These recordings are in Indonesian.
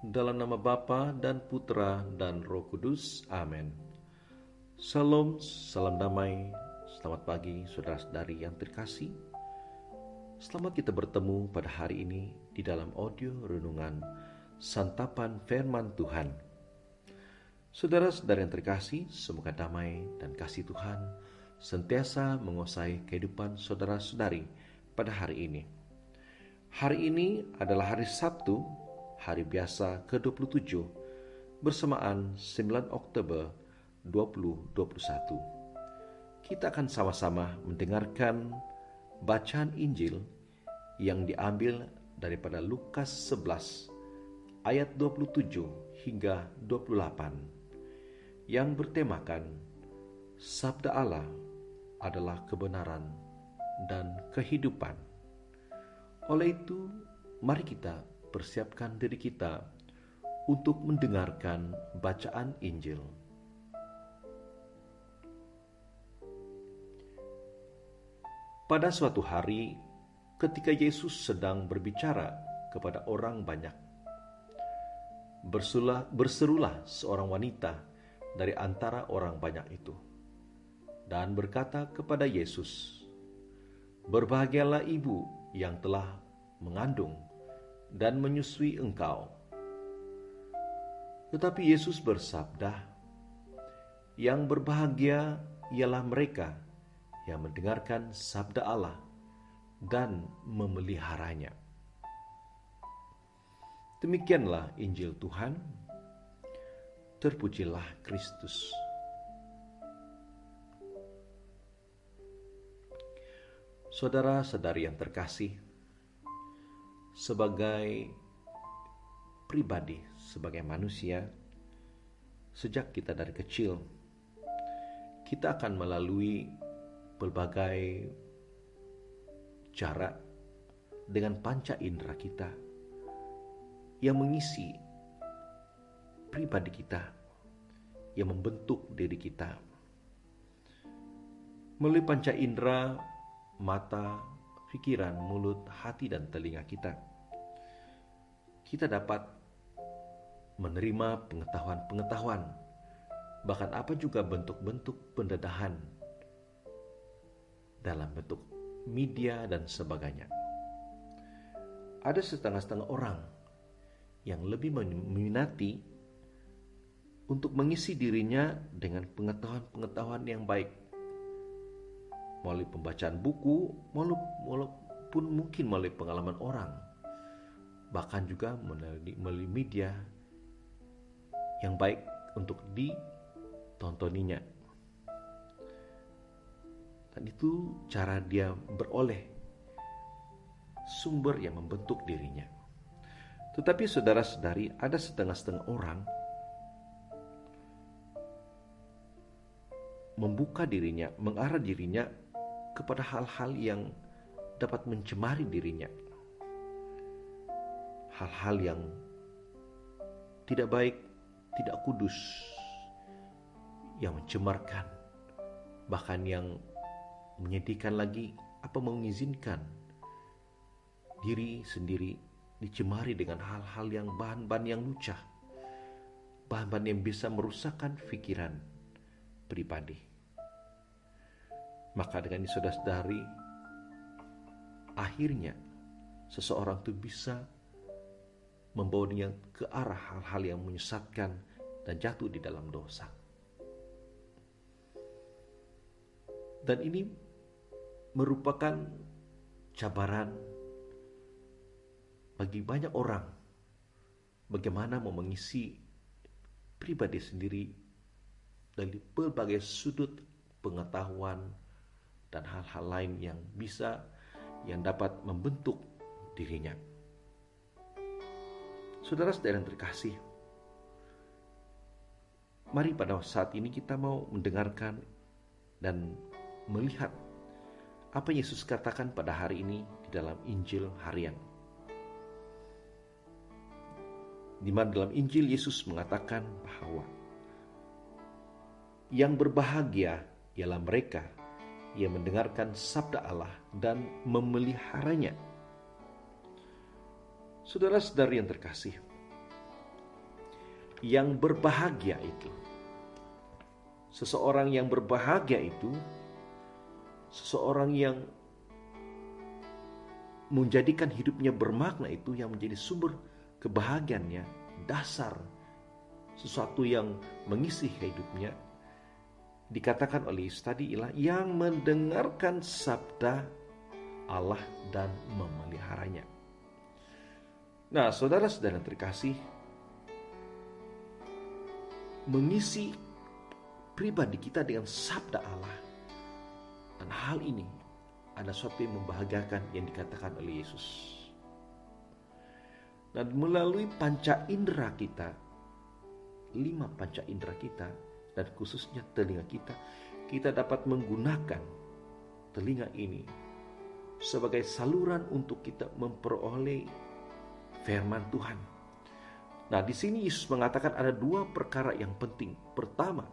Dalam nama Bapa dan Putra dan Roh Kudus. Amin. Salam, salam damai, selamat pagi saudara-saudari yang terkasih. Selamat kita bertemu pada hari ini di dalam audio renungan Santapan Firman Tuhan. Saudara-saudari yang terkasih, semoga damai dan kasih Tuhan sentiasa menguasai kehidupan saudara-saudari pada hari ini. Hari ini adalah hari Sabtu, hari biasa ke-27, bersamaan 9 Oktober 2021. Kita akan sama-sama mendengarkan bacaan Injil yang diambil daripada Lukas 11 ayat 27 hingga 28 yang bertemakan Sabda Allah adalah kebenaran dan kehidupan. Oleh itu, mari kita persiapkan diri kita untuk mendengarkan bacaan Injil. Pada suatu hari, ketika Yesus sedang berbicara kepada orang banyak, berserulah seorang wanita dari antara orang banyak itu, dan berkata kepada Yesus, "Berbahagialah ibu yang telah mengandung dan menyusui engkau." Tetapi Yesus bersabda, "Yang berbahagia ialah mereka yang mendengarkan sabda Allah dan memeliharanya." Demikianlah Injil Tuhan. Terpujilah Kristus. Saudara-saudari yang terkasih, sebagai pribadi, sebagai manusia, sejak kita dari kecil, kita akan melalui berbagai cara dengan panca indera kita yang mengisi pribadi kita, yang membentuk diri kita. Melalui panca indera, mata, pikiran, mulut, hati, dan telinga kita dapat menerima pengetahuan, bahkan apa juga bentuk-bentuk pendedahan dalam bentuk media dan sebagainya. Ada setengah-setengah orang yang lebih meminati untuk mengisi dirinya dengan pengetahuan-pengetahuan yang baik, melalui pembacaan buku, walaupun mungkin melalui pengalaman orang, bahkan juga melalui media yang baik untuk ditontoninya. Dan itu cara dia beroleh sumber yang membentuk dirinya. Tetapi saudara-saudari, ada setengah-setengah orang membuka dirinya, mengarah dirinya kepada hal-hal yang dapat mencemari dirinya, hal-hal yang tidak baik, tidak kudus, yang mencemarkan, bahkan yang menyedihkan lagi, mengizinkan diri sendiri dicemari dengan hal-hal yang bahan-bahan yang lucah, bahan-bahan yang bisa merusakkan pikiran pribadi. Maka dengan ini saudara-saudari, akhirnya seseorang itu bisa membawanya ke arah hal-hal yang menyesatkan dan jatuh di dalam dosa. Dan ini merupakan cabaran bagi banyak orang bagaimana mau mengisi pribadi sendiri dari berbagai sudut pengetahuan dan hal-hal lain yang dapat membentuk dirinya. Saudara-saudara yang terkasih, mari pada saat ini kita mau mendengarkan dan melihat apa Yesus katakan pada hari ini di dalam Injil harian. Di mana dalam Injil Yesus mengatakan bahwa yang berbahagia ialah mereka yang mendengarkan sabda Allah dan memeliharanya. Saudara-saudari yang terkasih, yang berbahagia itu. Seseorang yang berbahagia itu seseorang yang menjadikan hidupnya bermakna, itu yang menjadi sumber kebahagiaannya, dasar sesuatu yang mengisi hidupnya. Dikatakan oleh Yesus tadi ialah yang mendengarkan sabda Allah dan memeliharanya. Nah, saudara-saudara terkasih, mengisi pribadi kita dengan sabda Allah, dan hal ini ada sesuatu yang membahagiakan yang dikatakan oleh Yesus. Dan melalui panca indera kita, 5 panca indera kita, dan khususnya telinga kita, kita dapat menggunakan telinga ini sebagai saluran untuk kita memperoleh firman Tuhan. Nah, di sini Yesus mengatakan ada 2 perkara yang penting. Pertama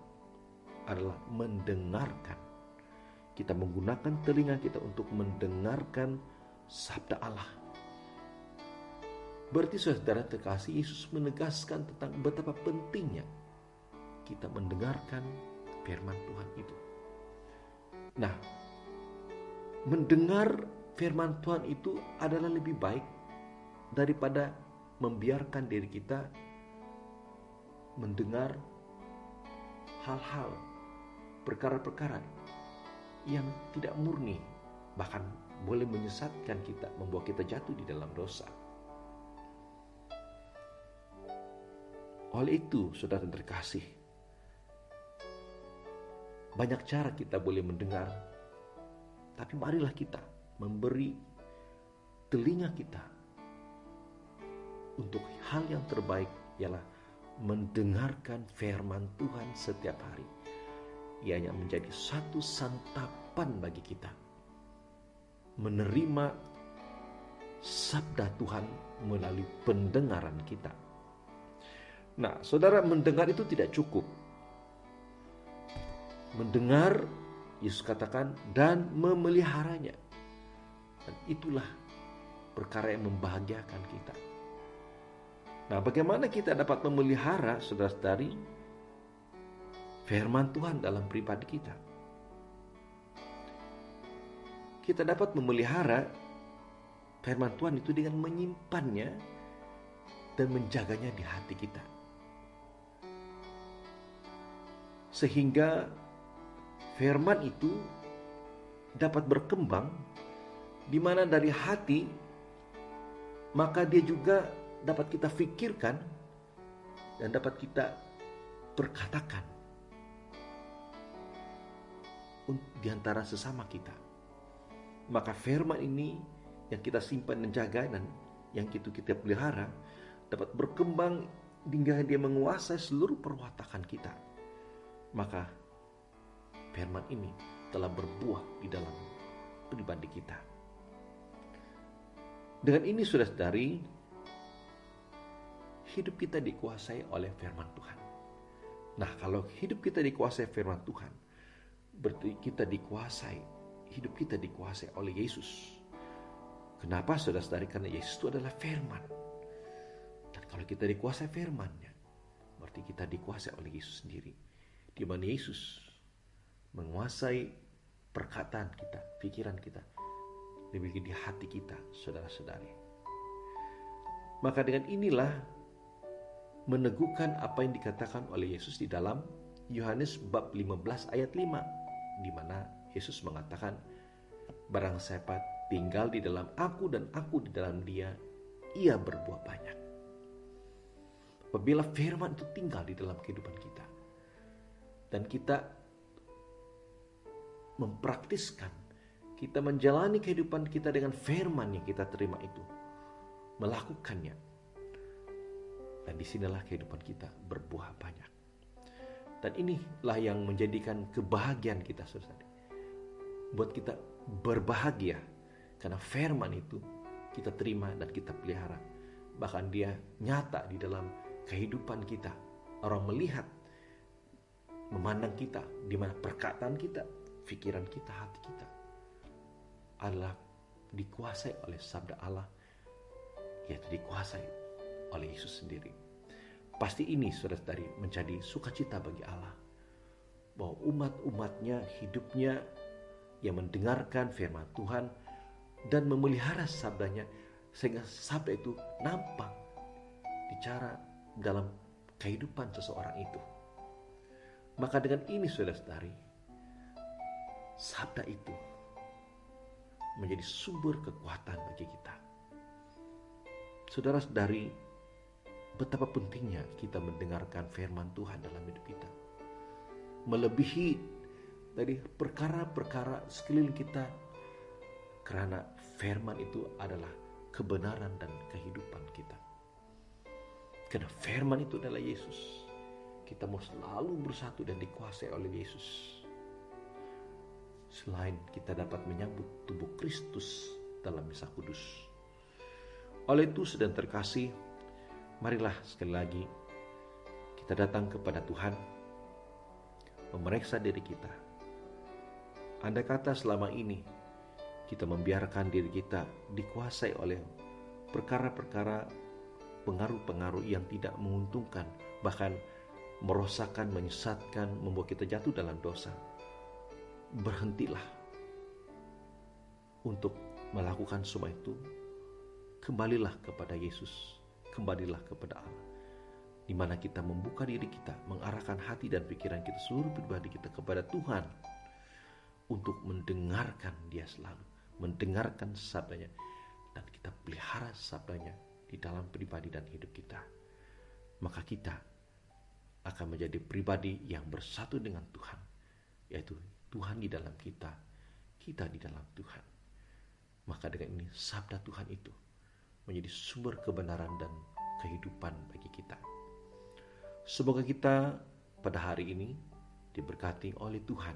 adalah mendengarkan. Kita menggunakan telinga kita untuk mendengarkan sabda Allah. Berarti saudara terkasih, Yesus menegaskan tentang betapa pentingnya kita mendengarkan firman Tuhan itu. Nah, mendengar firman Tuhan itu adalah lebih baik daripada membiarkan diri kita mendengar hal-hal, perkara-perkara yang tidak murni, bahkan boleh menyesatkan kita, membawa kita jatuh di dalam dosa. Oleh itu, saudara terkasih, banyak cara kita boleh mendengar, tapi marilah kita memberi telinga kita untuk hal yang terbaik, ialah mendengarkan firman Tuhan setiap hari. Ianya menjadi satu santapan bagi kita, menerima sabda Tuhan melalui pendengaran kita. Nah, saudara, mendengar itu tidak cukup. Mendengar, Yesus katakan, dan memeliharanya. Dan itulah perkara yang membahagiakan kita. Nah, bagaimana kita dapat memelihara, saudara-saudari, firman Tuhan dalam pribadi kita? Kita dapat memelihara firman Tuhan itu dengan menyimpannya dan menjaganya di hati kita, sehingga firman itu dapat berkembang, di mana dari hati maka dia juga dapat kita pikirkan dan dapat kita perkatakan di antara sesama kita. Maka firman ini yang kita simpan dan jaga dan yang kita pelihara dapat berkembang hingga dia menguasai seluruh perwatakan kita. Maka firman ini telah berbuah di dalam pribadi kita. Dengan ini, saudara-saudari, hidup kita dikuasai oleh firman Tuhan. Nah, kalau hidup kita dikuasai firman Tuhan, berarti hidup kita dikuasai oleh Yesus. Kenapa, saudara-saudari? Karena Yesus itu adalah firman. Dan kalau kita dikuasai firman-Nya, berarti kita dikuasai oleh Yesus sendiri. Di mana Yesus menguasai perkataan kita, pikiran kita, lebih di hati kita, saudara-saudari. Maka dengan inilah meneguhkan apa yang dikatakan oleh Yesus di dalam Yohanes bab 15 ayat 5, di mana Yesus mengatakan, barang siapa tinggal di dalam aku dan aku di dalam dia, ia berbuah banyak. Apabila firman itu tinggal di dalam kehidupan kita, dan kita mempraktiskan, kita menjalani kehidupan kita dengan firman yang kita terima itu, melakukannya, dan disinilah kehidupan kita berbuah banyak. Dan inilah yang menjadikan kebahagiaan kita, saudara. Buat kita berbahagia karena firman itu kita terima dan kita pelihara. Bahkan dia nyata di dalam kehidupan kita. Orang melihat, memandang kita, di mana perkataan kita, pikiran kita, hati kita adalah dikuasai oleh sabda Allah, yaitu dikuasai oleh Yesus sendiri. Pasti ini saudara-saudari menjadi sukacita bagi Allah, bahwa umat-umatnya hidupnya yang mendengarkan firman Tuhan dan memelihara sabdanya, sehingga sabda itu nampak bicara dalam kehidupan seseorang itu. Maka dengan ini saudara-saudari, sabda itu menjadi sumber kekuatan bagi kita. Saudara-saudari, betapa pentingnya kita mendengarkan firman Tuhan dalam hidup kita, melebihi dari perkara-perkara sekeliling kita, karena firman itu adalah kebenaran dan kehidupan kita. Karena firman itu adalah Yesus, kita mau selalu bersatu dan dikuasai oleh Yesus. Selain kita dapat menyambut tubuh Kristus dalam misa kudus. Oleh itu, saudara terkasih, marilah sekali lagi kita datang kepada Tuhan, memeriksa diri kita. Andai kata selama ini kita membiarkan diri kita dikuasai oleh perkara-perkara, pengaruh-pengaruh yang tidak menguntungkan, bahkan merosakkan, menyesatkan, membuat kita jatuh dalam dosa, berhentilah untuk melakukan semua itu. Kembalilah kepada Yesus, kembalilah kepada Allah, di mana kita membuka diri kita, mengarahkan hati dan pikiran kita, seluruh pribadi kita kepada Tuhan, untuk mendengarkan Dia selalu, mendengarkan sabdanya, dan kita pelihara sabdanya di dalam pribadi dan hidup kita. Maka kita akan menjadi pribadi yang bersatu dengan Tuhan, yaitu Tuhan di dalam kita, kita di dalam Tuhan. Maka dengan ini sabda Tuhan itu menjadi sumber kebenaran dan kehidupan bagi kita. Semoga kita pada hari ini diberkati oleh Tuhan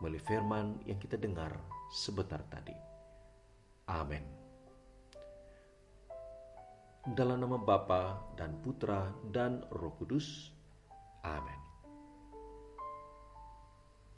melalui firman yang kita dengar sebentar tadi. Amin. Dalam nama Bapa dan Putra dan Roh Kudus. Amin.